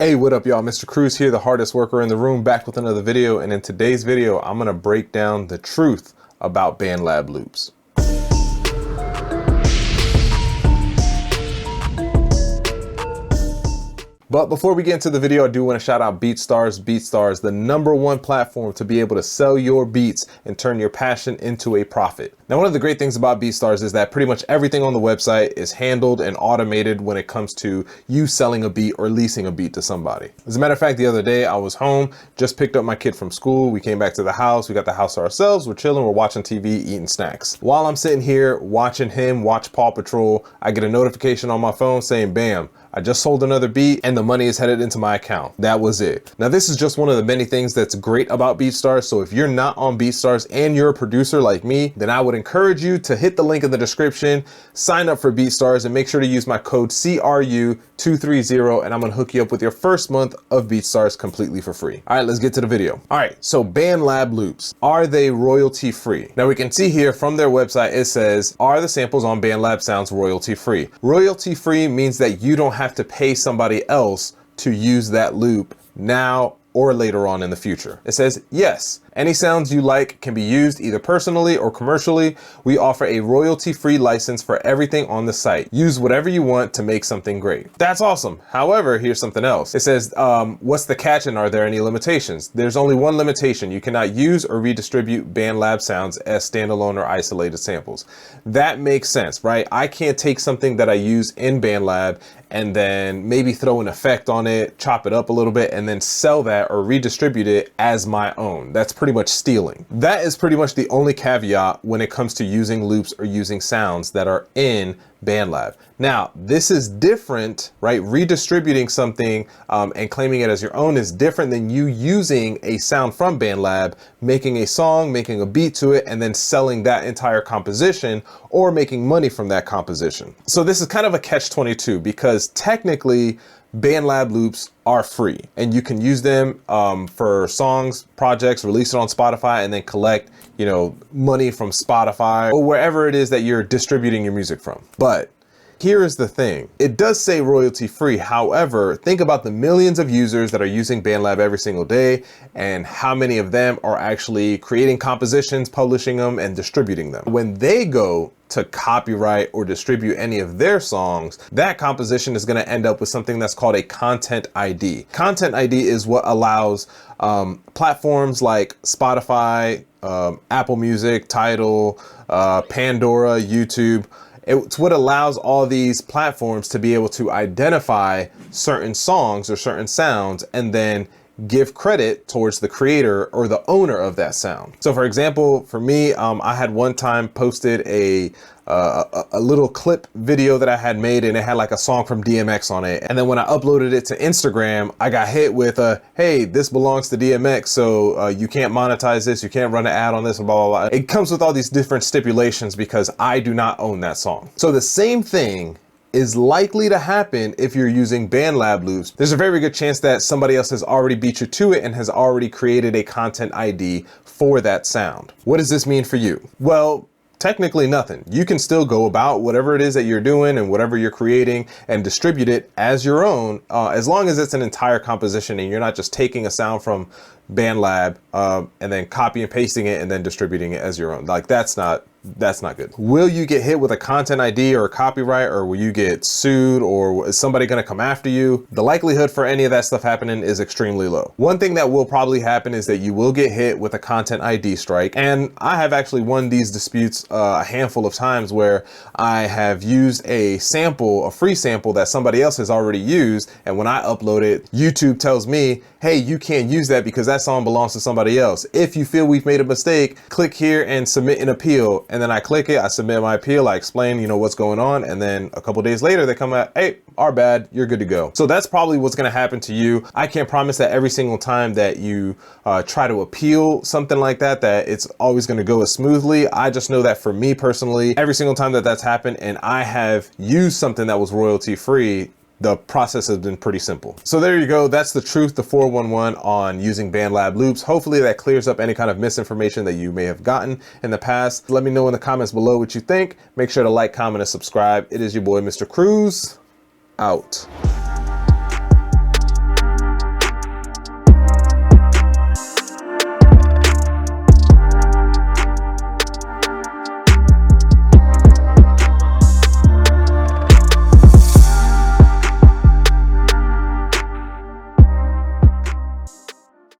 Hey, what up y'all? Mr. Cruz here, the hardest worker in the room, back with another video. And in today's video, I'm gonna break down the truth about Bandlab loops. But before we get into the video, I do want to shout out BeatStars. BeatStars, the #1 platform to be able to sell your beats and turn your passion into a profit. Now, one of the great things about BeatStars is that pretty much everything on the website is handled and automated when it comes to you selling a beat or leasing a beat to somebody. As a matter of fact, the other day I was home, just picked up my kid from school. We came back to the house. We got the house to ourselves. We're chilling. We're watching TV, eating snacks. While I'm sitting here watching him watch Paw Patrol, I get a notification on my phone saying, bam, I just sold another beat and the money is headed into my account. That was it. Now, this is just one of the many things that's great about BeatStars. So if you're not on BeatStars and you're a producer like me, then I would encourage you to hit the link in the description, sign up for BeatStars, and make sure to use my code CRU230, and I'm gonna hook you up with your first month of BeatStars completely for free. All right, let's get to the video. All right, so Bandlab loops, are they royalty free? Now we can see here from their website, it says, are the samples on Bandlab sounds royalty free? Royalty free means that you don't have to pay somebody else to use that loop now or later on in the future. It says, yes, any sounds you like can be used either personally or commercially. We offer a royalty-free license for everything on the site. Use whatever you want to make something great. That's awesome. However, here's something else. It says, what's the catch and are there any limitations? There's only one limitation. You cannot use or redistribute Bandlab sounds as standalone or isolated samples. That makes sense, right? I can't take something that I use in Bandlab and then maybe throw an effect on it, chop it up a little bit, and then sell that or redistribute it as my own. That's pretty much stealing. That is pretty much the only caveat when it comes to using loops or using sounds that are in Bandlab. Now, this is different, right? Redistributing something and claiming it as your own is different than you using a sound from Bandlab, making a song, making a beat to it, and then selling that entire composition or making money from that composition. So this is kind of a catch-22 because technically Bandlab loops are free and you can use them for songs, projects, release it on Spotify, and then collect, you know, money from Spotify or wherever it is that you're distributing your music from. But here is the thing. It does say royalty free. However, think about the millions of users that are using Bandlab every single day and how many of them are actually creating compositions, publishing them, and distributing them. When they go to copyright or distribute any of their songs, that composition is going to end up with something that's called a content ID. Content ID is what allows platforms like Spotify, Apple Music, Tidal, Pandora, YouTube. It's what allows all these platforms to be able to identify certain songs or certain sounds and then give credit towards the creator or the owner of that sound. So for example, for me, I had one time posted a little clip video that I had made and it had like a song from DMX on it. And then when I uploaded it to Instagram, I got hit with hey, this belongs to DMX. So you can't monetize this. You can't run an ad on this, blah, blah, blah. It comes with all these different stipulations because I do not own that song. So the same thing is likely to happen if you're using Bandlab loops. There's a very good chance that somebody else has already beat you to it and has already created a content ID for that sound. What does this mean for you? Well, technically nothing. You can still go about whatever it is that you're doing and whatever you're creating and distribute it as your own, as long as it's an entire composition and you're not just taking a sound from Bandlab and then copy and pasting it and then distributing it as your own. Like that's not good. Will you get hit with a content ID or a copyright, or will you get sued, or is somebody going to come after you? The likelihood for any of that stuff happening is extremely low. One thing that will probably happen is that you will get hit with a content ID strike. And I have actually won these disputes a handful of times where I have used a sample, a free sample that somebody else has already used. And when I upload it, YouTube tells me, hey, you can't use that because that song belongs to somebody else. If you feel we've made a mistake, click here and submit an appeal. And then I click it, I submit my appeal, I explain, you know, what's going on. And then a couple days later, they come out, hey, our bad, you're good to go. So that's probably what's gonna happen to you. I can't promise that every single time that you try to appeal something like that, that it's always gonna go as smoothly. I just know that for me personally, every single time that that's happened and I have used something that was royalty free, the process has been pretty simple. So there you go. That's the truth, the 411 on using Bandlab loops. Hopefully that clears up any kind of misinformation that you may have gotten in the past. Let me know in the comments below what you think. Make sure to like, comment, and subscribe. It is your boy, Mr. Cruz, out.